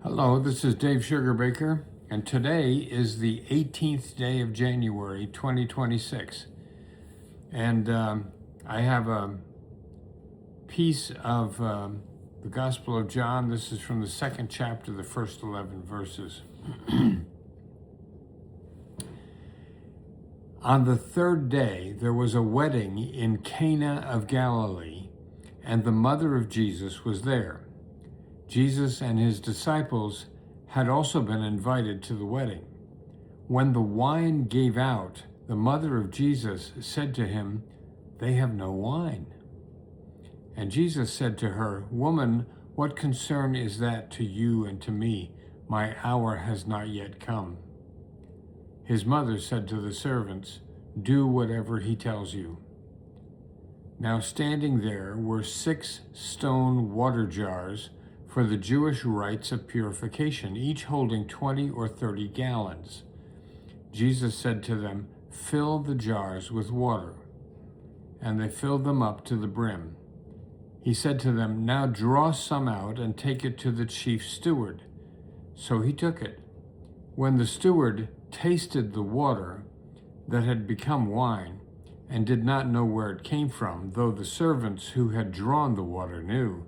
Hello, this is Dave Sugarbaker, and today is the 18th day of January 2026. And I have a piece of the Gospel of John. This is from the second chapter, the first 11 verses. On the third day, there was a wedding in Cana of Galilee, and the mother of Jesus was there. Jesus and his disciples had also been invited to the wedding. When the wine gave out, the mother of Jesus said to him, "They have no wine." And Jesus said to her, "Woman, what concern is that to you and to me? My hour has not yet come." His mother said to the servants, "Do whatever he tells you." Now standing there were 6 stone water jars for the Jewish rites of purification, each holding 20 or 30 gallons. Jesus said to them, "Fill the jars with water." And they filled them up to the brim. He said to them, "Now draw some out and take it to the chief steward." So he took it. When the steward tasted the water that had become wine, and did not know where it came from, though the servants who had drawn the water knew,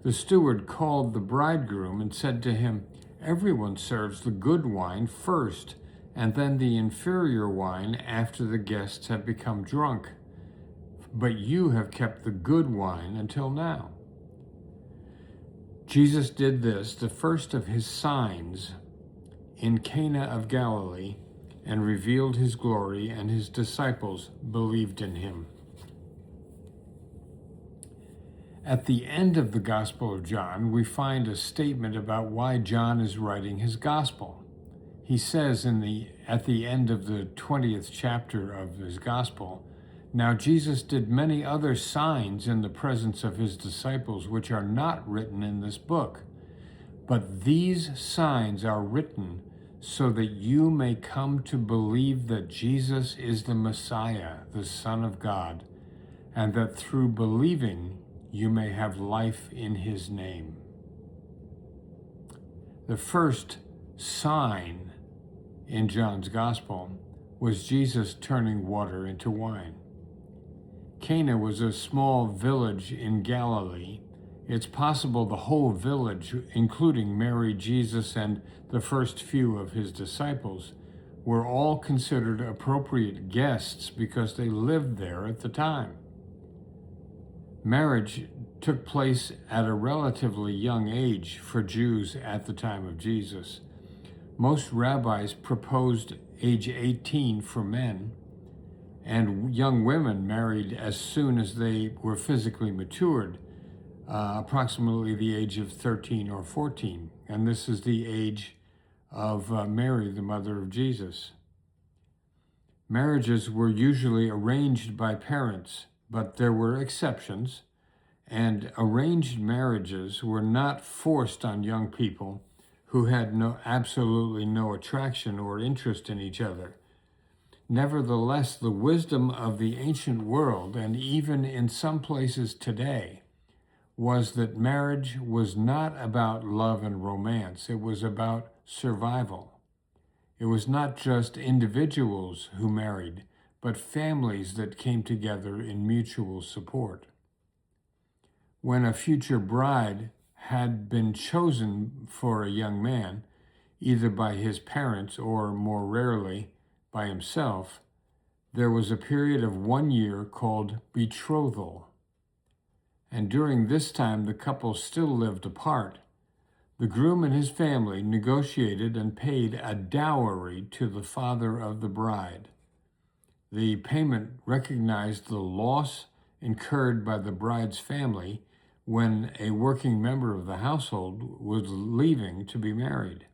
the steward called the bridegroom and said to him, "Everyone serves the good wine first, and then the inferior wine after the guests have become drunk. But you have kept the good wine until now." Jesus did this, the first of his signs, in Cana of Galilee, and revealed his glory, and his disciples believed in him. At the end of the Gospel of John, we find a statement about why John is writing his Gospel. He says at the end of the 20th chapter of his Gospel, "Now Jesus did many other signs in the presence of his disciples, which are not written in this book. But these signs are written so that you may come to believe that Jesus is the Messiah, the Son of God, and that through believing you may have life in his name." The first sign in John's Gospel was Jesus turning water into wine. Cana was a small village in Galilee. It's possible the whole village, including Mary, Jesus, and the first few of his disciples, were all considered appropriate guests because they lived there at the time. Marriage took place at a relatively young age for Jews at the time of Jesus. Most rabbis proposed age 18 for men, and young women married as soon as they were physically matured, approximately the age of 13 or 14. And this is the age of Mary, the mother of Jesus. Marriages were usually arranged by parents, but there were exceptions, and arranged marriages were not forced on young people who had absolutely no attraction or interest in each other. Nevertheless, the wisdom of the ancient world, and even in some places today, was that marriage was not about love and romance. It was about survival. It was not just individuals who married, but families that came together in mutual support. When a future bride had been chosen for a young man, either by his parents or, more rarely, by himself, there was a period of 1 year called betrothal. And during this time, the couple still lived apart. The groom and his family negotiated and paid a dowry to the father of the bride. The payment recognized the loss incurred by the bride's family when a working member of the household was leaving to be married.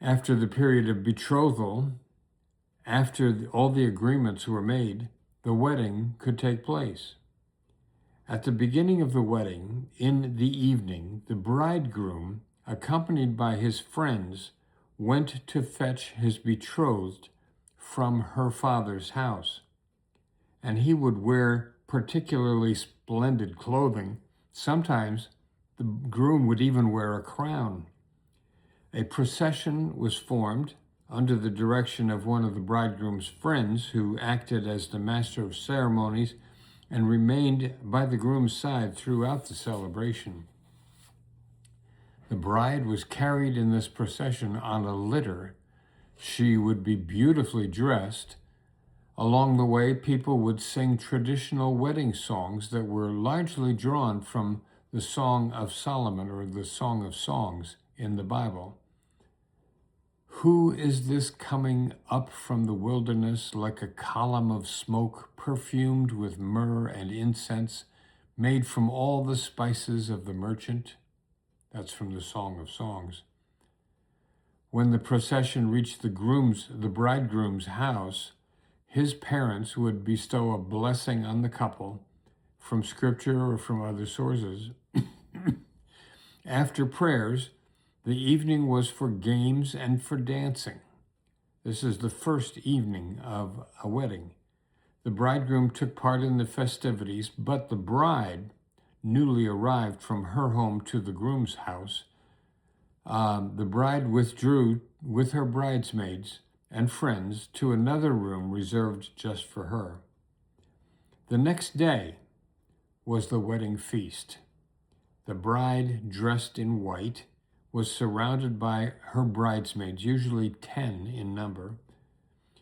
After the period of betrothal, after all the agreements were made, the wedding could take place. At the beginning of the wedding, in the evening, the bridegroom, accompanied by his friends, went to fetch his betrothed from her father's house. And he would wear particularly splendid clothing, sometimes The groom would even wear a crown. A procession was formed under the direction of one of the bridegroom's friends, who acted as the master of ceremonies and remained by the groom's side throughout the celebration. The bride was carried in this procession on a litter. She would be beautifully dressed. Along the way, people would sing traditional wedding songs that were largely drawn from the Song of Solomon, or the Song of Songs in the Bible. Who is this coming up from the wilderness like a column of smoke, perfumed with myrrh and incense, made from all the spices of the merchant? That's from the Song of Songs. When the procession reached the bridegroom's house, his parents would bestow a blessing on the couple from scripture or from other sources. After prayers, the evening was for games and for dancing. This is the first evening of a wedding. The bridegroom took part in the festivities, but the bride, newly arrived from her home to the groom's house, the bride withdrew with her bridesmaids and friends to another room reserved just for her. The next day was the wedding feast. The bride, dressed in white, was surrounded by her bridesmaids, usually 10 in number.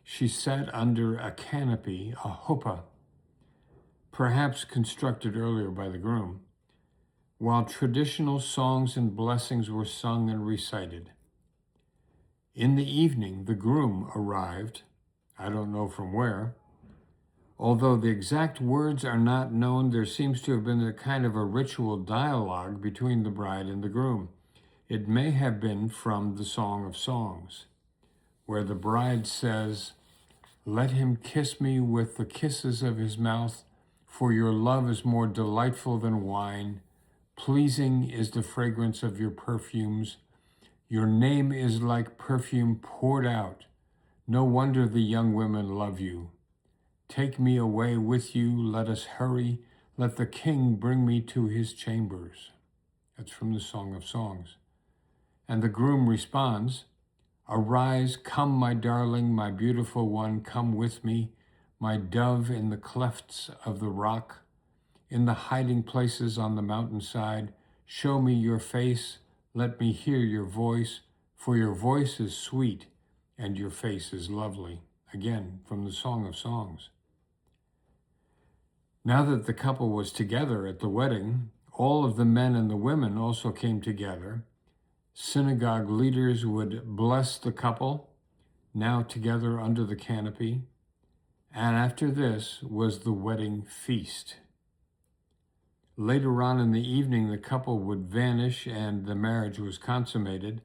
She sat under a canopy, a huppah, perhaps constructed earlier by the groom, while traditional songs and blessings were sung and recited. In the evening, the groom arrived, I don't know from where. Although the exact words are not known, there seems to have been a kind of a ritual dialogue between the bride and the groom. It may have been from the Song of Songs, where the bride says, "Let him kiss me with the kisses of his mouth, for your love is more delightful than wine. Pleasing is the fragrance of your perfumes. Your name is like perfume poured out. No wonder the young women love you. Take me away with you. Let us hurry. Let the king bring me to his chambers." That's from the Song of Songs. And the groom responds, "Arise, come, my darling, my beautiful one, come with me, my dove in the clefts of the rock, in the hiding places on the mountainside. Show me your face, let me hear your voice, for your voice is sweet and your face is lovely." Again, from the Song of Songs. Now that the couple was together at the wedding, all of the men and the women also came together. Synagogue leaders would bless the couple, now together under the canopy. And after this was the wedding feast. Later on in the evening, the couple would vanish and the marriage was consummated.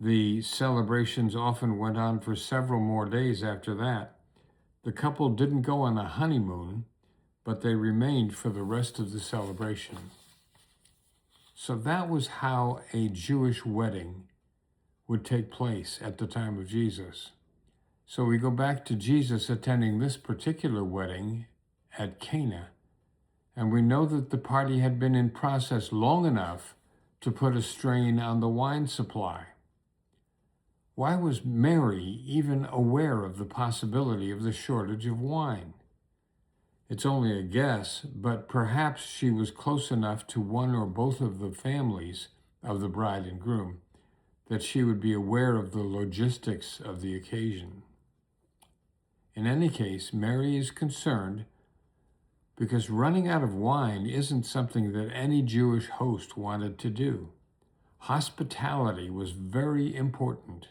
The celebrations often went on for several more days after that. The couple didn't go on a honeymoon, but they remained for the rest of the celebration. So that was how a Jewish wedding would take place at the time of Jesus. So we go back to Jesus attending this particular wedding at Cana, and we know that the party had been in process long enough to put a strain on the wine supply. Why was Mary even aware of the possibility of the shortage of wine? It's only a guess, but perhaps she was close enough to one or both of the families of the bride and groom that she would be aware of the logistics of the occasion. In any case, Mary is concerned because running out of wine isn't something that any Jewish host wanted to do. Hospitality was very important,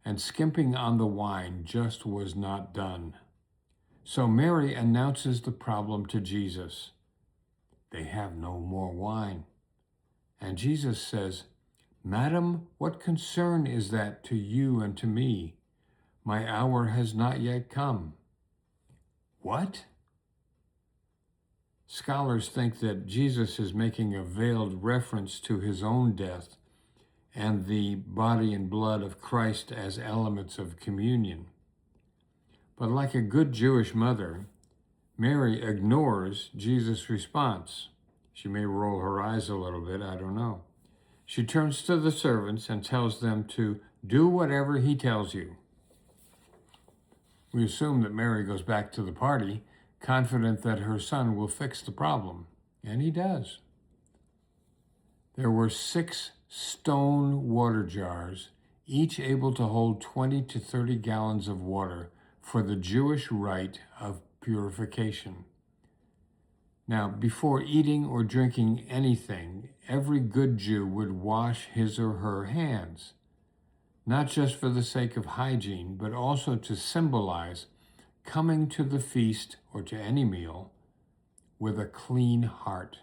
and skimping on the wine just was not done. So Mary announces the problem to Jesus. They have no more wine. And Jesus says, "Madam, what concern is that to you and to me? My hour has not yet come." What? Scholars think that Jesus is making a veiled reference to his own death and the body and blood of Christ as elements of communion. But like a good Jewish mother, Mary ignores Jesus' response. She may roll her eyes a little bit, I don't know. She turns to the servants and tells them to do whatever he tells you. We assume that Mary goes back to the party, confident that her son will fix the problem, and he does. There were 6 stone water jars, each able to hold 20 to 30 gallons of water for the Jewish rite of purification. Now, before eating or drinking anything, every good Jew would wash his or her hands, not just for the sake of hygiene, but also to symbolize coming to the feast or to any meal with a clean heart.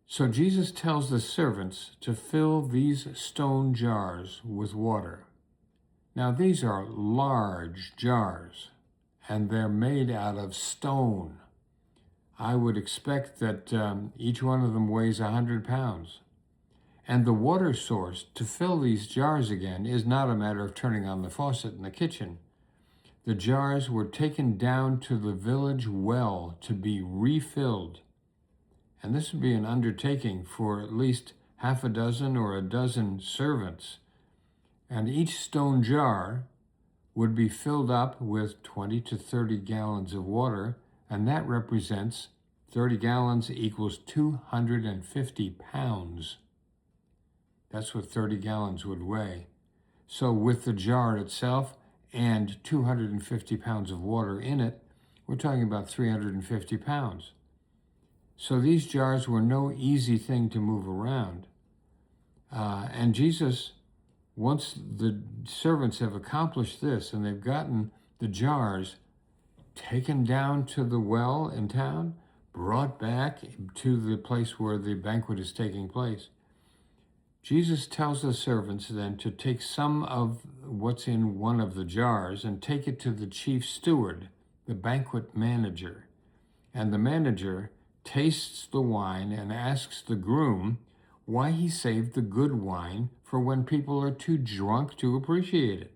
So Jesus tells the servants to fill these stone jars with water. Now, these are large jars, and they're made out of stone. I would expect that each one of them weighs 100 pounds. And the water source to fill these jars again is not a matter of turning on the faucet in the kitchen. The jars were taken down to the village well to be refilled. And this would be an undertaking for at least half a dozen or a dozen servants. And each stone jar would be filled up with 20 to 30 gallons of water, and that represents 30 gallons equals 250 pounds. That's what 30 gallons would weigh. So with the jar itself and 250 pounds of water in it, we're talking about 350 pounds. So these jars were no easy thing to move around. And Jesus, once the servants have accomplished this and they've gotten the jars taken down to the well in town, brought back to the place where the banquet is taking place, Jesus tells the servants then to take some of what's in one of the jars and take it to the chief steward, the banquet manager. And the manager tastes the wine and asks the groom why he saved the good wine for when people are too drunk to appreciate it.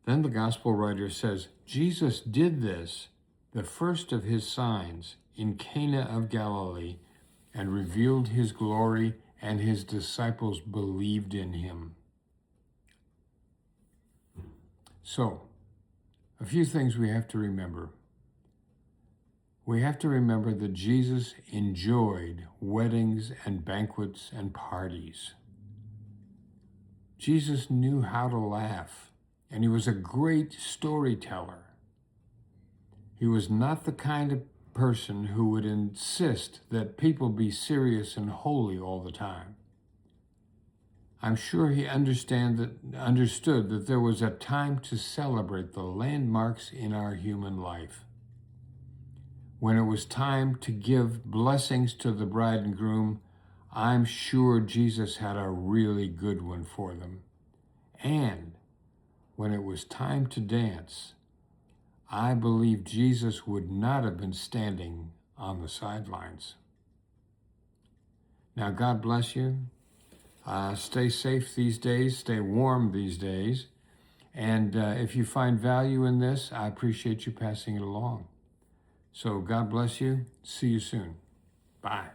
Then the gospel writer says, Jesus did this, the first of his signs, in Cana of Galilee, and revealed his glory, and his disciples believed in him. So, a few things we have to remember. We have to remember that Jesus enjoyed weddings and banquets and parties. Jesus knew how to laugh, and he was a great storyteller. He was not the kind of person who would insist that people be serious and holy all the time. I'm sure he understood that there was a time to celebrate the landmarks in our human life. When it was time to give blessings to the bride and groom, I'm sure Jesus had a really good one for them. And when it was time to dance, I believe Jesus would not have been standing on the sidelines. Now, God bless you. Stay safe these days. Stay warm these days. And if you find value in this, I appreciate you passing it along. So God bless you. See you soon. Bye.